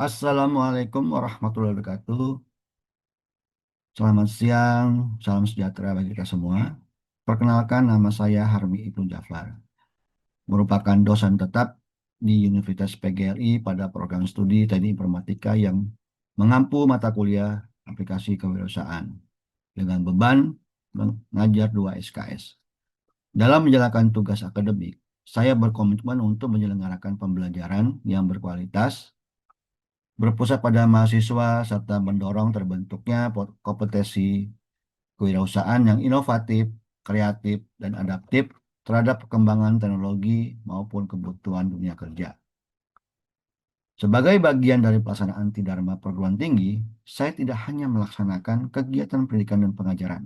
Assalamualaikum warahmatullahi wabarakatuh. Selamat siang, salam sejahtera bagi kita semua. Perkenalkan, nama saya Harmi Ibnu Jafar, merupakan dosen tetap di Universitas PGRI pada program studi Teknik Informatika yang mengampu mata kuliah aplikasi kewirausahaan dengan beban mengajar 2 SKS. Dalam menjalankan tugas akademik, saya berkomitmen untuk menyelenggarakan pembelajaran yang berkualitas, berpusat pada mahasiswa serta mendorong terbentuknya kompetensi kewirausahaan yang inovatif, kreatif, dan adaptif terhadap perkembangan teknologi maupun kebutuhan dunia kerja. Sebagai bagian dari pelaksanaan Tidharma perguruan tinggi, saya tidak hanya melaksanakan kegiatan pendidikan dan pengajaran,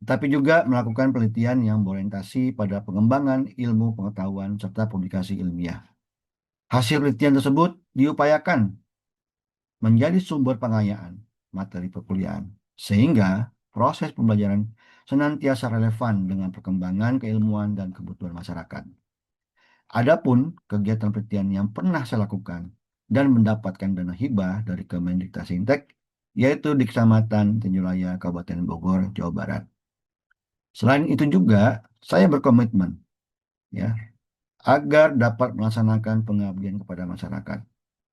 tetapi juga melakukan penelitian yang berorientasi pada pengembangan ilmu pengetahuan serta publikasi ilmiah. Hasil penelitian tersebut diupayakan menjadi sumber pengayaan materi perkuliahan, sehingga proses pembelajaran senantiasa relevan dengan perkembangan keilmuan dan kebutuhan masyarakat. Adapun kegiatan penelitian yang pernah saya lakukan dan mendapatkan dana hibah dari Kemendikbudristek, yaitu di Kecamatan Tanjuraya, Kabupaten Bogor, Jawa Barat. Selain itu juga, saya berkomitmen ya agar dapat melaksanakan pengabdian kepada masyarakat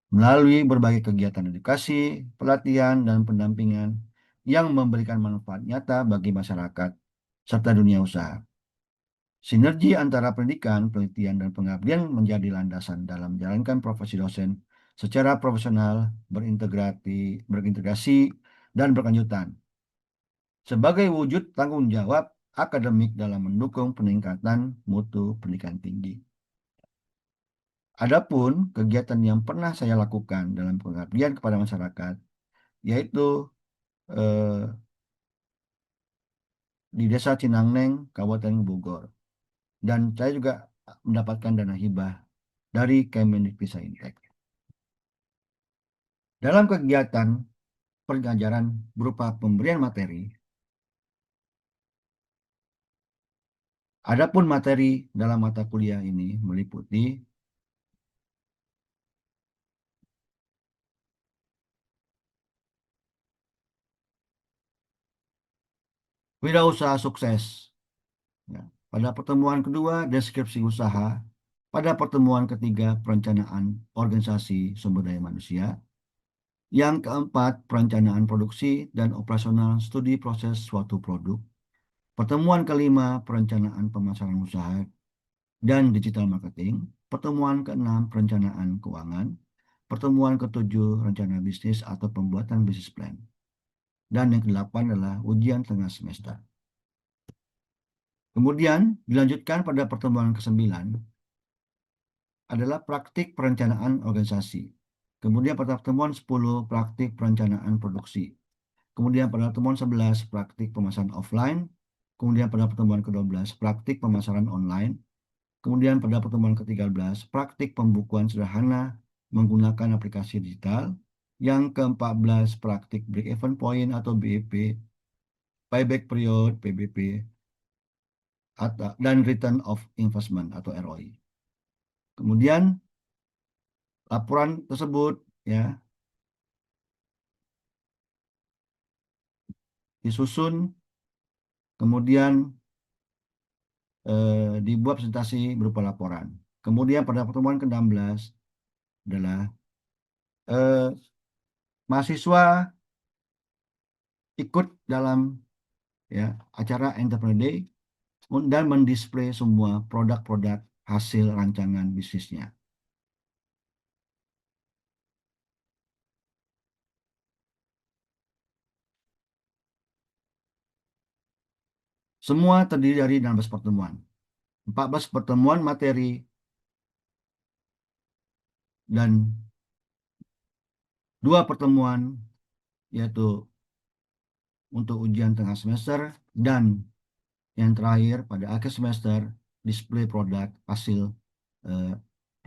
melalui berbagai kegiatan edukasi, pelatihan, dan pendampingan yang memberikan manfaat nyata bagi masyarakat serta dunia usaha. Sinergi antara pendidikan, penelitian, dan pengabdian menjadi landasan dalam menjalankan profesi dosen secara profesional, berintegrasi, dan berkelanjutan sebagai wujud tanggung jawab akademik dalam mendukung peningkatan mutu pendidikan tinggi. Adapun kegiatan yang pernah saya lakukan dalam pengabdian kepada masyarakat, yaitu eh, di Desa Cinangneng, Kabupaten Bogor. Dan saya juga mendapatkan dana hibah dari Kemendikbudristek. Dalam kegiatan pengajaran berupa pemberian materi, adapun materi dalam mata kuliah ini meliputi wirausaha sukses. Ya. Pada pertemuan kedua, deskripsi usaha. Pada pertemuan ketiga, perencanaan organisasi sumber daya manusia. Yang keempat, perencanaan produksi dan operasional studi proses suatu produk. Pertemuan kelima, perencanaan pemasaran usaha dan digital marketing. Pertemuan keenam, perencanaan keuangan. Pertemuan ketujuh, rencana bisnis atau pembuatan bisnis plan. Dan yang kedelapan adalah ujian tengah semester. Kemudian dilanjutkan pada pertemuan ke-9 adalah praktik perencanaan organisasi. Kemudian pada pertemuan 10, praktik perencanaan produksi. Kemudian pada pertemuan 11, praktik pemasaran offline. Kemudian pada pertemuan ke-12, praktik pemasaran online. Kemudian pada pertemuan ke-13, praktik pembukuan sederhana menggunakan aplikasi digital. Yang ke-14, praktik break-even point atau BEP, payback period, PBP, dan return of investment atau ROI. Kemudian laporan tersebut ya disusun, kemudian dibuat presentasi berupa laporan. Kemudian pada pertemuan ke-16 adalah eh, mahasiswa ikut dalam ya acara Entrepreneur Day dan mendisplay semua produk-produk hasil rancangan bisnisnya. Semua terdiri dari 16 pertemuan. 14 pertemuan materi dan 2 pertemuan yaitu untuk ujian tengah semester, dan yang terakhir pada akhir semester display produk hasil eh,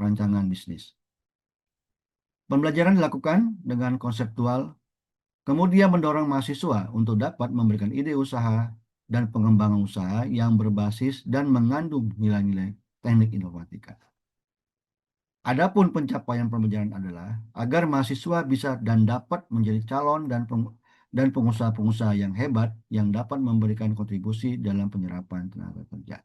rancangan bisnis. Pembelajaran dilakukan dengan konseptual, kemudian mendorong mahasiswa untuk dapat memberikan ide usaha dan pengembangan usaha yang berbasis dan mengandung nilai-nilai teknik informatika. Adapun pencapaian pembelajaran adalah agar mahasiswa bisa dan dapat menjadi calon dan pengusaha-pengusaha yang hebat yang dapat memberikan kontribusi dalam penyerapan tenaga kerja.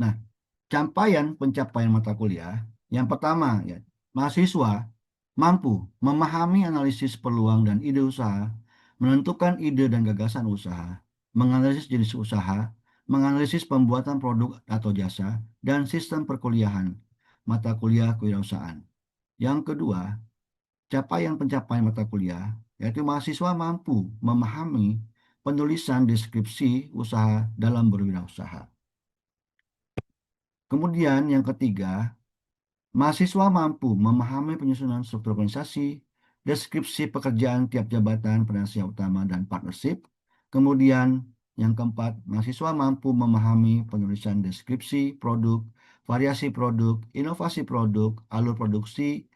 Nah, pencapaian mata kuliah yang pertama ya, mahasiswa mampu memahami analisis peluang dan ide usaha, menentukan ide dan gagasan usaha, menganalisis jenis usaha, menganalisis pembuatan produk atau jasa, dan sistem perkuliahan mata kuliah kewirausahaan. Yang kedua, pencapaian mata kuliah yaitu mahasiswa mampu memahami penulisan deskripsi usaha dalam berwirausaha. Kemudian yang ketiga, mahasiswa mampu memahami penyusunan struktur organisasi, deskripsi pekerjaan tiap jabatan, penasihat utama, dan partnership. Kemudian yang keempat, mahasiswa mampu memahami penulisan deskripsi produk, variasi produk, inovasi produk, alur produksi,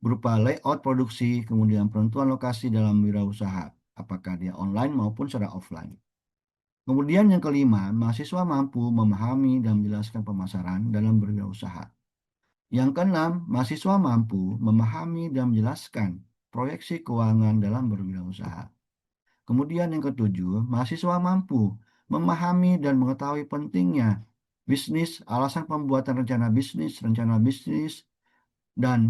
berupa layout produksi, kemudian penentuan lokasi dalam wirausaha, apakah dia online maupun secara offline. Kemudian yang kelima, mahasiswa mampu memahami dan menjelaskan pemasaran dalam berwirausaha. Yang keenam, mahasiswa mampu memahami dan menjelaskan proyeksi keuangan dalam berwirausaha. Kemudian yang ketujuh, mahasiswa mampu memahami dan mengetahui pentingnya bisnis, alasan pembuatan rencana bisnis, dan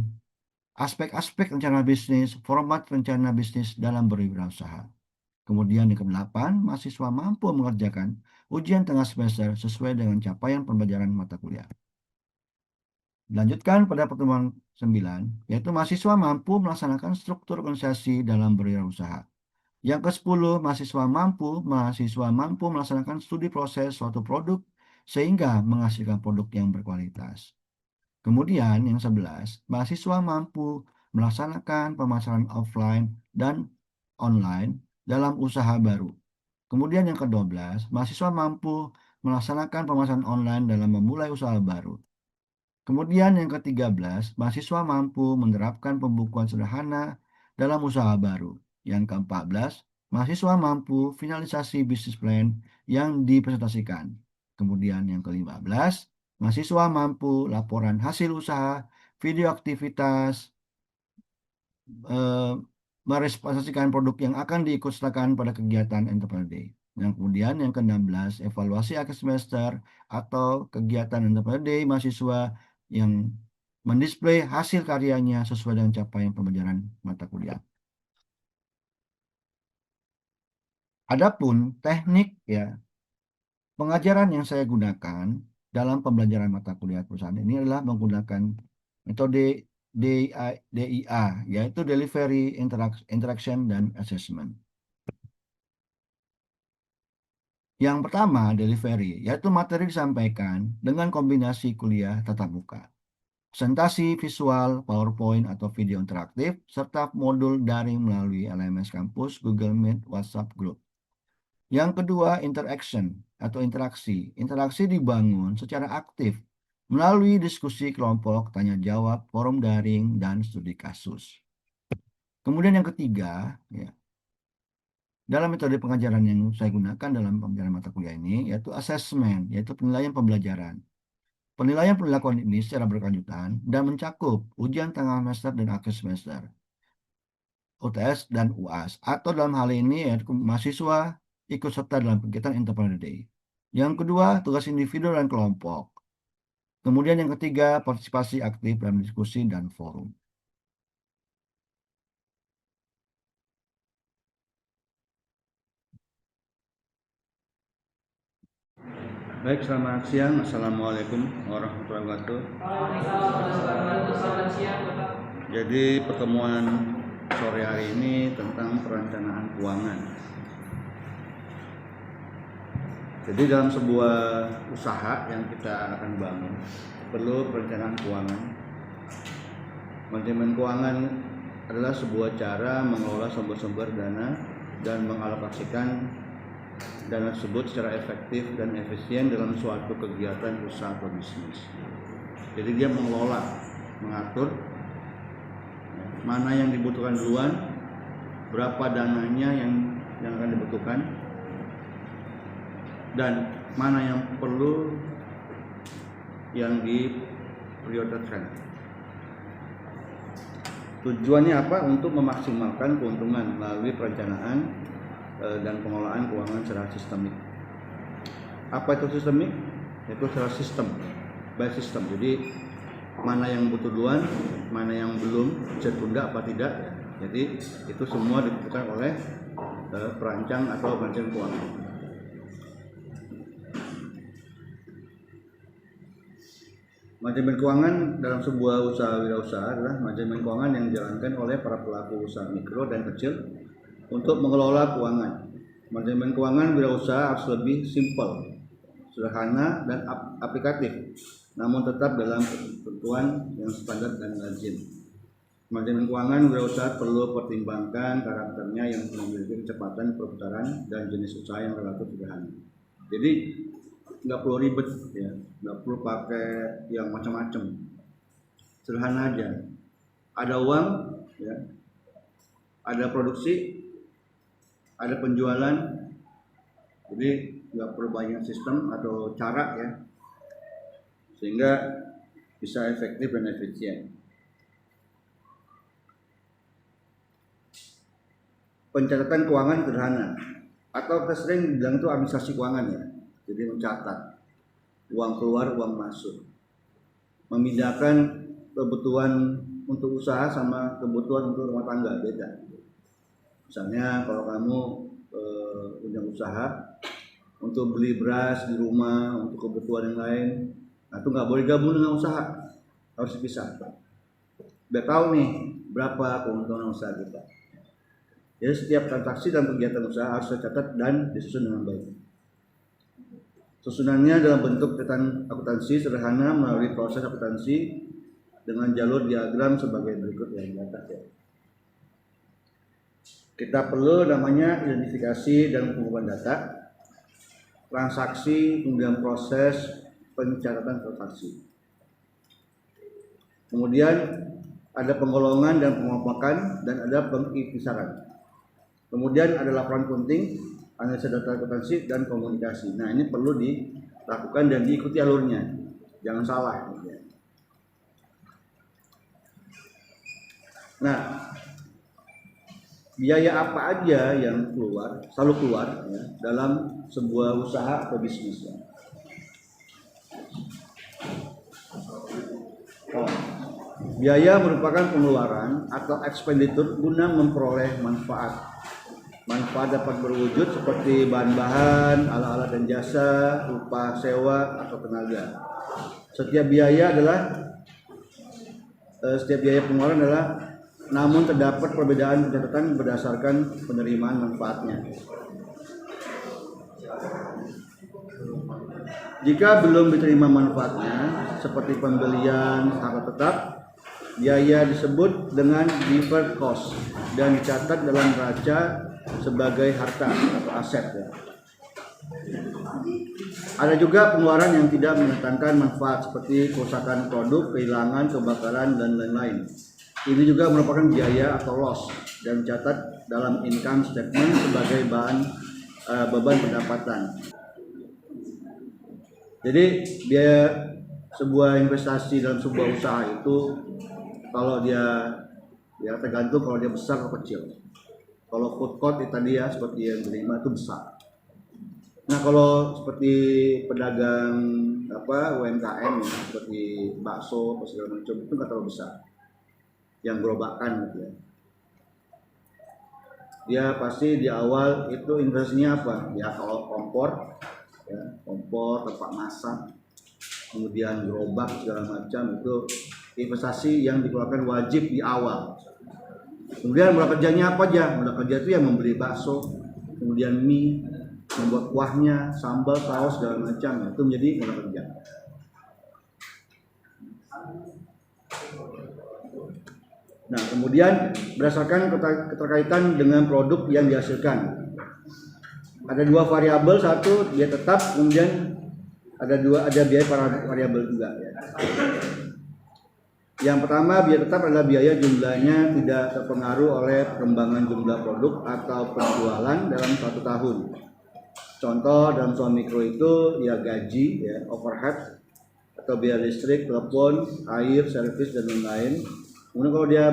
aspek-aspek rencana bisnis, format rencana bisnis dalam berwirausaha. Kemudian yang kedelapan, mahasiswa mampu mengerjakan ujian tengah semester sesuai dengan capaian pembelajaran mata kuliah. Dilanjutkan pada pertemuan 9, yaitu mahasiswa mampu melaksanakan struktur organisasi dalam berwirausaha. Yang ke-10, mahasiswa mampu melaksanakan studi proses suatu produk sehingga menghasilkan produk yang berkualitas. Kemudian yang 11, mahasiswa mampu melaksanakan pemasaran offline dan online dalam usaha baru. Kemudian yang ke-12, mahasiswa mampu melaksanakan pemasaran online dalam memulai usaha baru. Kemudian yang ke-13, mahasiswa mampu menerapkan pembukuan sederhana dalam usaha baru. Yang ke-14, mahasiswa mampu finalisasi bisnis plan yang dipresentasikan. Kemudian yang ke-15, mahasiswa mampu laporan hasil usaha, video aktivitas, eh, merepresentasikan produk yang akan diikutsertakan pada kegiatan Entrepreneur Day. Yang kemudian yang ke-16, evaluasi akhir semester atau kegiatan Entrepreneur Day mahasiswa yang mendisplay hasil karyanya sesuai dengan capaian pembelajaran mata kuliah. Adapun teknik ya pengajaran yang saya gunakan dalam pembelajaran mata kuliah perusahaan ini adalah menggunakan metode DIA, yaitu Delivery, Interaction, dan Assessment. Yang pertama, delivery, yaitu materi disampaikan dengan kombinasi kuliah tatap muka, presentasi visual, PowerPoint atau video interaktif, serta modul daring melalui LMS kampus, Google Meet, WhatsApp Group. Yang kedua, interaction atau interaksi. Interaksi dibangun secara aktif melalui diskusi kelompok, tanya jawab, forum daring, dan studi kasus. Kemudian yang ketiga, ya, dalam metode pengajaran yang saya gunakan dalam pembelajaran mata kuliah ini, yaitu assessment, yaitu penilaian pembelajaran. Penilaian perilakuan ini secara berkelanjutan dan mencakup ujian tengah semester dan akhir semester, UTS dan UAS, atau dalam hal ini yaitu mahasiswa ikut serta dalam kegiatan Entrepreneur Day. Yang kedua, tugas individu dan kelompok. Kemudian yang ketiga, partisipasi aktif dalam diskusi dan forum. Baik, selamat siang. Assalamualaikum warahmatullahi wabarakatuh. Selamat siang, Bapak. Jadi pertemuan sore hari ini tentang perencanaan keuangan. Jadi dalam sebuah usaha yang kita akan bangun perlu perencanaan keuangan. Manajemen keuangan adalah sebuah cara mengelola sumber-sumber dana dan mengalokasikan dana tersebut secara efektif dan efisien dalam suatu kegiatan usaha atau bisnis. Jadi dia mengelola, mengatur mana yang dibutuhkan duluan, berapa dananya yang akan dibutuhkan, dan mana yang perlu yang diprioritaskan. Tujuannya apa? Untuk memaksimalkan keuntungan melalui perencanaan dan pengelolaan keuangan secara sistemik. Apa itu sistemik? Itu secara sistem, by system. Jadi mana yang butuh duluan, mana yang belum, bisa tunda apa tidak. Jadi itu semua ditentukan oleh perancang atau perencana keuangan. Manajemen keuangan dalam sebuah usaha wirausaha adalah manajemen keuangan yang dijalankan oleh para pelaku usaha mikro dan kecil untuk mengelola keuangan. Manajemen keuangan wirausaha harus lebih simpel, sederhana, dan aplikatif, namun tetap dalam ketentuan yang standar dan lazim. Manajemen keuangan wirausaha perlu pertimbangkan karakternya yang memiliki kecepatan perputaran dan jenis usaha yang relatif sederhana. Jadi nggak perlu ribet ya, nggak perlu pakai yang macam-macam, sederhana aja. Ada uang ya, ada produksi, ada penjualan, jadi nggak perlu banyak sistem atau cara ya, sehingga bisa efektif dan efisien. Pencatatan keuangan sederhana, atau kita sering bilang itu administrasi keuangan ya. Jadi mencatat uang keluar, uang masuk, memindahkan kebutuhan untuk usaha sama kebutuhan untuk rumah tangga, beda. Misalnya kalau kamu punya usaha untuk beli beras di rumah untuk kebutuhan yang lain, nah itu nggak boleh gabung dengan usaha, harus dipisah. Udah tahu nih berapa keuntungan usaha kita. Jadi setiap transaksi dan kegiatan usaha harus dicatat dan disusun dengan baik. Susunannya dalam bentuk catatan akuntansi sederhana melalui proses akuntansi dengan jalur diagram sebagai berikut yang di atas ya. Kita perlu namanya identifikasi dan pengumpulan data, transaksi, kemudian proses pencatatan transaksi. Kemudian ada penggolongan dan pengelompokan dan ada pengikhtisaran. Kemudian ada laporan penting, analisa data akuntansi dan komunikasi. Nah ini perlu dilakukan dan diikuti alurnya, jangan salah. Nah, biaya apa aja yang selalu keluar ya, dalam sebuah usaha atau bisnis. Ya. Biaya merupakan pengeluaran atau expenditure guna memperoleh manfaat. Manfaat dapat berwujud seperti bahan-bahan, alat-alat dan jasa, upah sewa atau tenaga. Setiap biaya pengeluaran adalah, namun terdapat perbedaan pencatatan berdasarkan penerimaan manfaatnya. Jika belum diterima manfaatnya, seperti pembelian harta tetap, biaya disebut dengan deferred cost dan dicatat dalam neraca sebagai harta atau aset ya. Ada juga pengeluaran yang tidak mendatangkan manfaat seperti kerusakan produk, kehilangan, kebakaran dan lain-lain. Ini juga merupakan biaya atau loss dan dicatat dalam income statement sebagai beban pendapatan. Jadi biaya sebuah investasi dalam sebuah usaha itu kalau dia ya tergantung kalau dia besar atau kecil. Kalau food court itu tadi ya seperti yang berlima itu besar. Nah kalau seperti pedagang UMKM ya, seperti bakso atau segala macam itu nggak terlalu besar. Yang gerobakan gitu ya. Dia pasti di awal itu investasinya apa? Ya kalau kompor, tempat masak, kemudian gerobak segala macam itu investasi yang dikeluarkan wajib di awal. Kemudian modal kerjanya apa aja? Modal kerja itu yang membeli bakso, kemudian mie, membuat kuahnya, sambal, saus segala macam, itu menjadi modal kerja. Nah, kemudian berdasarkan keterkaitan dengan produk yang dihasilkan, ada dua variabel, satu dia tetap, kemudian ada biaya variabel juga. Ya. Yang pertama biaya tetap adalah biaya jumlahnya tidak terpengaruh oleh perkembangan jumlah produk atau penjualan dalam 1 tahun. Contoh dalam usaha mikro itu ya gaji, ya overhead, atau biaya listrik, telepon, air, servis dan lain-lain. Kemudian kalau dia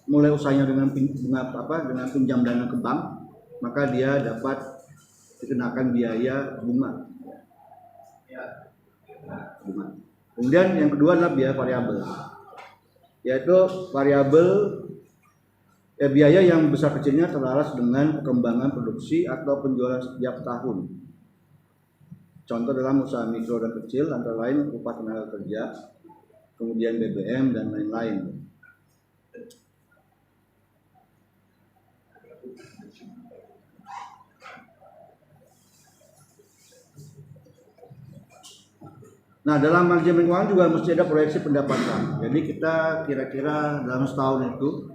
mulai usahanya dengan pinjam dana ke bank, maka dia dapat dikenakan biaya bunga. Kemudian yang kedua adalah biaya variabel, yaitu biaya yang besar kecilnya selaras dengan perkembangan produksi atau penjualan setiap tahun. Contoh dalam usaha mikro dan kecil antara lain upah tenaga kerja, kemudian BBM dan lain-lain. Nah, dalam manajemen keuangan juga mesti ada proyeksi pendapatan. Jadi kita kira-kira dalam setahun itu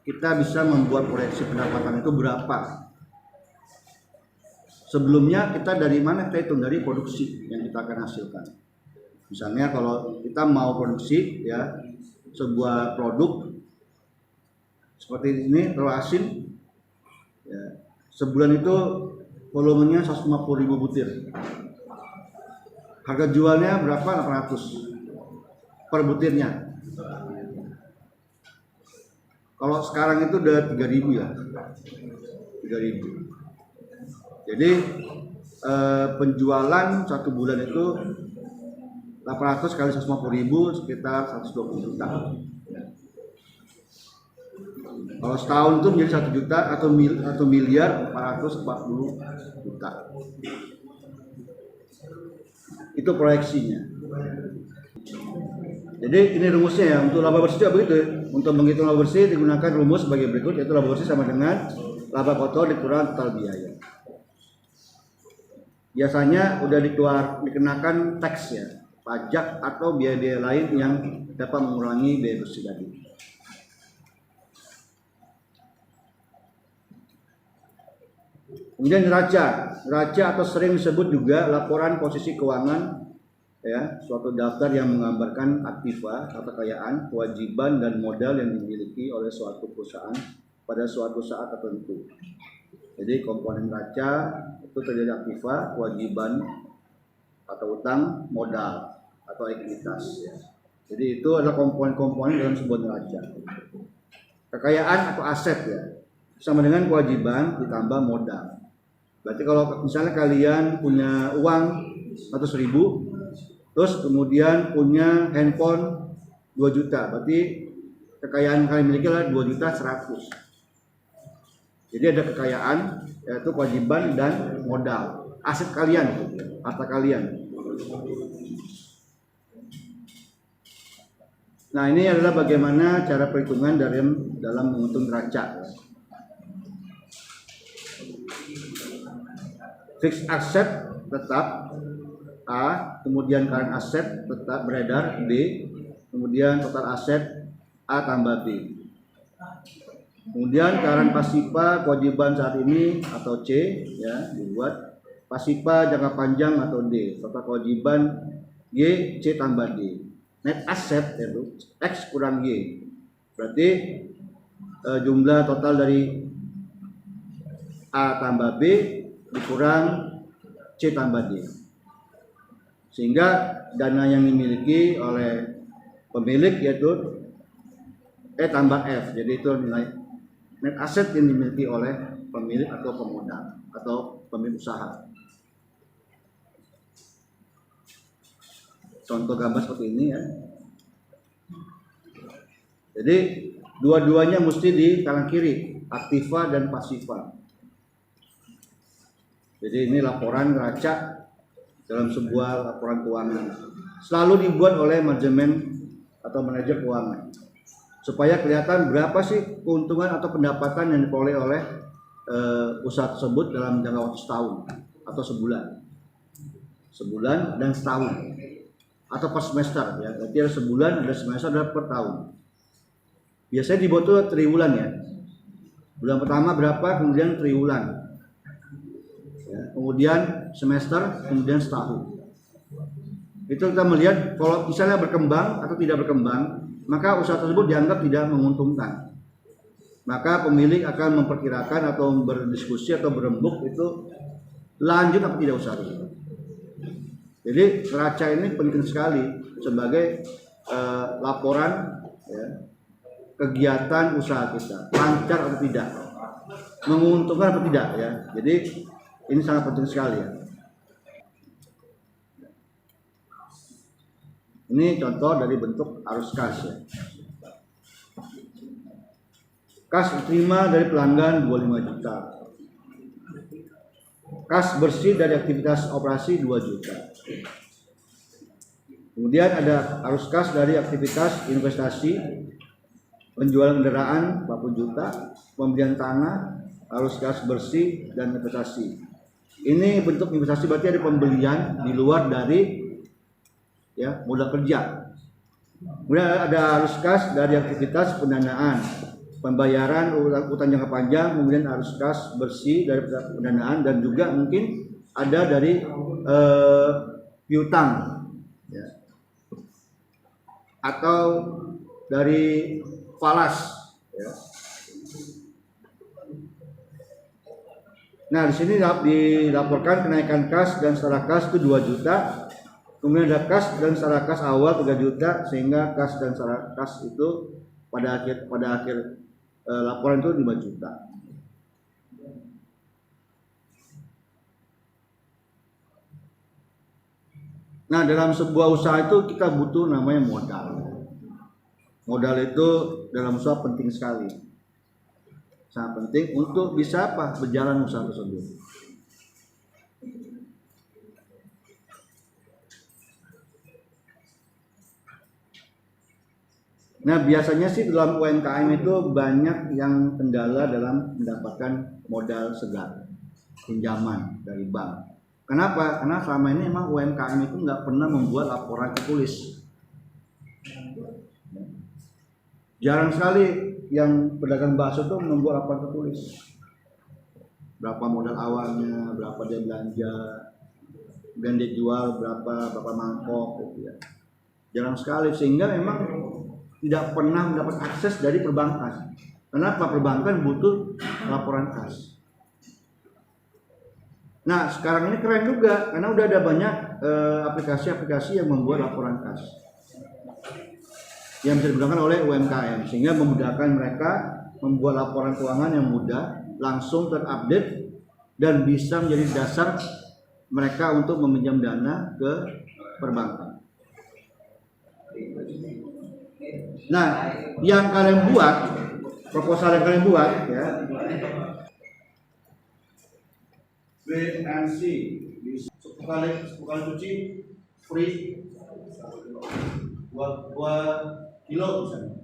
kita bisa membuat proyeksi pendapatan itu berapa. Sebelumnya kita dari mana? Kita hitung dari produksi yang kita akan hasilkan. Misalnya kalau kita mau produksi ya sebuah produk seperti ini telur asin, ya, sebulan itu volumenya 150.000 butir. Harga jualnya berapa? 800 per butirnya. Kalau sekarang itu udah 3.000 ya. 3.000. Jadi penjualan satu bulan itu 800 kali 150.000 sekitar 120 juta. Kalau setahun itu menjadi 1 juta atau miliar 440 juta. Itu proyeksinya. Jadi ini rumusnya ya, untuk laba bersih juga begitu. Untuk menghitung laba bersih digunakan rumus sebagai berikut, yaitu laba bersih sama dengan laba kotor dikurang total biaya. Biasanya udah dikenakan tax ya, pajak atau biaya-biaya lain yang dapat mengurangi biaya bersih tadi. Kemudian neraca atau sering disebut juga laporan posisi keuangan, ya, suatu daftar yang menggambarkan aktiva atau kekayaan, kewajiban dan modal yang dimiliki oleh suatu perusahaan pada suatu saat tertentu. Jadi komponen neraca itu terdiri aktiva, kewajiban atau utang, modal atau ekuitas. Ya. Jadi itu adalah komponen-komponen dalam sebuah neraca. Kekayaan atau aset ya, sama dengan kewajiban ditambah modal. Berarti kalau misalnya kalian punya uang 100.000, terus kemudian punya handphone 2 juta, berarti kekayaan kalian miliki adalah 2.100.000. Jadi ada kekayaan, yaitu kewajiban dan modal. Aset kalian, harta kalian. Nah, ini adalah bagaimana cara perhitungan dalam menghitung neraca. Fixed asset tetap A, kemudian current asset tetap beredar B, kemudian total aset A tambah B. Kemudian current pasifa kewajiban saat ini atau C ya dibuat, pasifa jangka panjang atau D, total kewajiban G C tambah D. Net asset yaitu X kurang Y. Berarti jumlah total dari A tambah B dikurang C tambah D. Sehingga dana yang dimiliki oleh pemilik yaitu E tambah F. Jadi itu nilai net aset yang dimiliki oleh pemilik atau pemodal atau pemilik usaha. Contoh gambar seperti ini ya. Jadi dua-duanya mesti di kanan kiri, aktiva dan pasifa. Jadi ini laporan neraca dalam sebuah laporan keuangan. Selalu dibuat oleh manajemen atau manajer keuangan. Supaya kelihatan berapa sih keuntungan atau pendapatan yang diperoleh oleh usaha tersebut dalam jangka waktu setahun atau sebulan dan setahun atau per semester ya. Berarti ada sebulan, ada semester, ada per tahun. Biasanya dibuat tuh triwulan ya. Bulan pertama berapa, kemudian triwulan, ya, kemudian semester, kemudian setahun. Itu kita melihat kalau misalnya berkembang atau tidak berkembang, maka usaha tersebut dianggap tidak menguntungkan. Maka pemilik akan memperkirakan atau berdiskusi atau berembuk itu lanjut atau tidak usaha tersebut. Jadi neraca ini penting sekali sebagai laporan ya, kegiatan usaha kita, lancar atau tidak, menguntungkan atau tidak ya. Jadi ini sangat penting sekali ya. Ini contoh dari bentuk arus kas ya. Kas diterima dari pelanggan 25 juta. Kas bersih dari aktivitas operasi 2 juta. Kemudian ada arus kas dari aktivitas investasi, penjualan kendaraan 40 juta, pembelian tanah, arus kas bersih dan investasi. Ini bentuk investasi berarti ada pembelian di luar dari ya modal kerja. Kemudian ada arus kas dari aktivitas pendanaan, pembayaran utang jangka panjang, kemudian arus kas bersih dari pendanaan, dan juga mungkin ada dari piutang ya, atau dari falas ya. Nah, di sini dilaporkan kenaikan kas dan setara kas itu 2 juta. Kemudian ada kas dan setara kas awal 3 juta, sehingga kas dan setara kas itu pada akhir laporan itu 5 juta. Nah, dalam sebuah usaha itu kita butuh namanya modal. Modal itu dalam usaha penting sekali. Sangat penting untuk bisa berjalan usaha tersebut. Nah, biasanya sih dalam UMKM itu banyak yang kendala dalam mendapatkan modal segar, pinjaman dari bank. Kenapa? Karena selama ini memang UMKM itu nggak pernah membuat laporan tertulis. Jarang sekali yang pedagang bakso itu membuat laporan tertulis. Berapa modal awalnya, berapa dia belanja, dan dia jual berapa mangkok gitu ya. Jarang sekali, sehingga memang tidak pernah mendapat akses dari perbankan. Kenapa? Perbankan butuh laporan kas. Nah, sekarang ini keren juga karena udah ada banyak aplikasi-aplikasi yang membuat laporan kas yang bisa digunakan oleh UMKM, sehingga memudahkan mereka membuat laporan keuangan yang mudah, langsung terupdate, dan bisa menjadi dasar mereka untuk meminjam dana ke perbankan. Nah, yang kalian buat, proposal yang kalian buat ya, BNC 10 kali cuci free 2 kilo misalnya.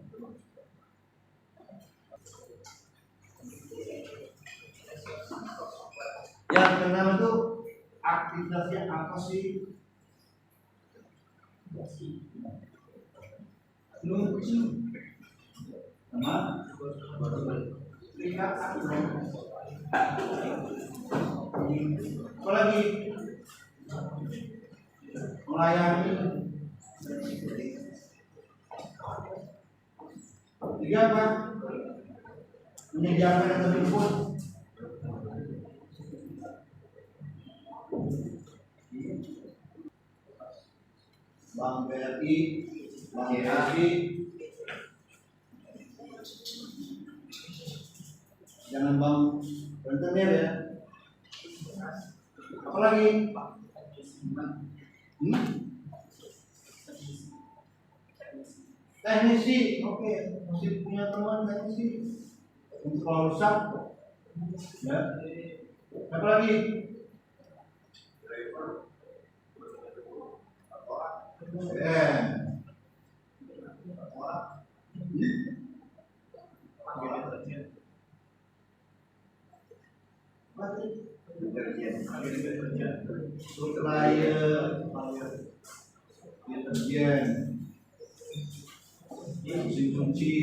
Yang pertama itu aktivitasnya apa sih? Lucu sama lihat apa lagi? Melayani. Tiga apa? Menyediakan yang tersebut. Bank BRI, Bank BRI, jangan bank rentenir ya. Apa lagi? Teknisi, oke, masih punya teman teknisi untuk kalau rusak, ya. Apa lagi? Supplier, deterjen, mesin cuci,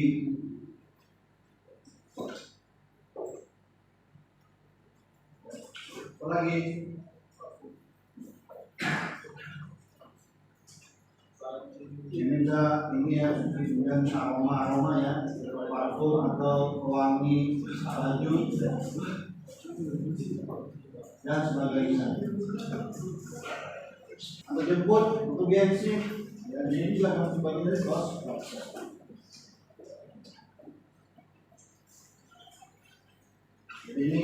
apa lagi? Ini ya, kemudian aroma ya, parfum atau pewangi baju dan sebagainya. Atau jemput untuk bensin. Ya, ini juga masih bagian dari kos. Jadi ini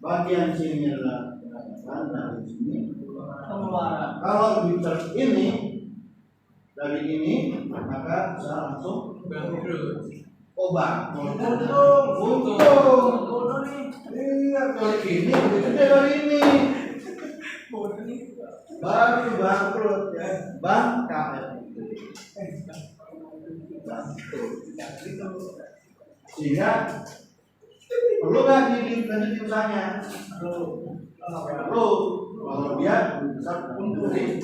bagian sini adalah pendapatan, dari sini pengeluaran. Kalau lebih ini dari ini maka bisa langsung obat. Untung. Iya, kalau ini lebih gede dari ini. Baru bangkrut ya, bangkrut. Sehingga perlu nggak dilanjutin usahanya? Perlu. Kalau dia bisa untung di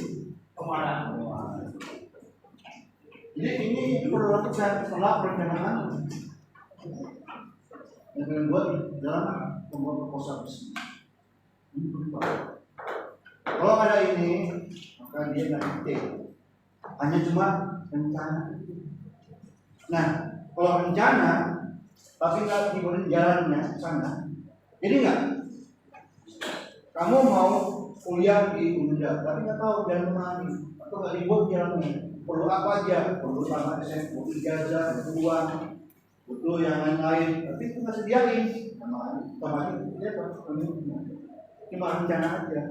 kemana? Jadi ini perlu lakukan setelah perencanaan yang kalian buat dalam pembuat proposal. Kalau ada ini, maka dia nggak detail, hanya cuma rencana. Nah, kalau rencana tapi nggak dibuat jalannya ke sana, jadi nggak. Kamu mau kuliah di Unida, tapi nggak tahu jalan mana, atau nggak dibuat jalannya. Perlu apa aja? Perlu sama SM, perlu ijazah, perlu uang, butuh yang lain-lain. Tapi itu nggak sediain, sama dia cuma rencana aja.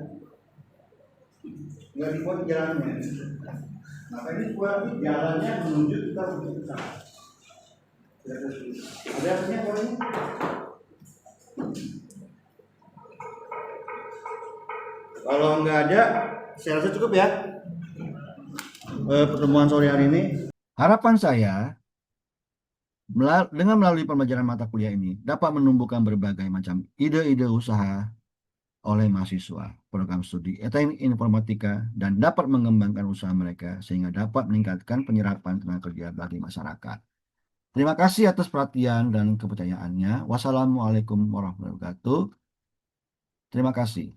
Nggak dibuat jalannya. Maka ini buat jalannya menuju kita untuk usaha. Ada artinya kalau ini? Kalau nggak ada, saya rasa cukup ya pertemuan sore hari ini. Harapan saya dengan melalui pembelajaran mata kuliah ini dapat menumbuhkan berbagai macam ide-ide usaha oleh mahasiswa program studi teknik informatika dan dapat mengembangkan usaha mereka sehingga dapat meningkatkan penyerapan tenaga kerja bagi masyarakat. Terima kasih atas perhatian dan kepercayaannya. Wassalamualaikum warahmatullahi wabarakatuh. Terima kasih.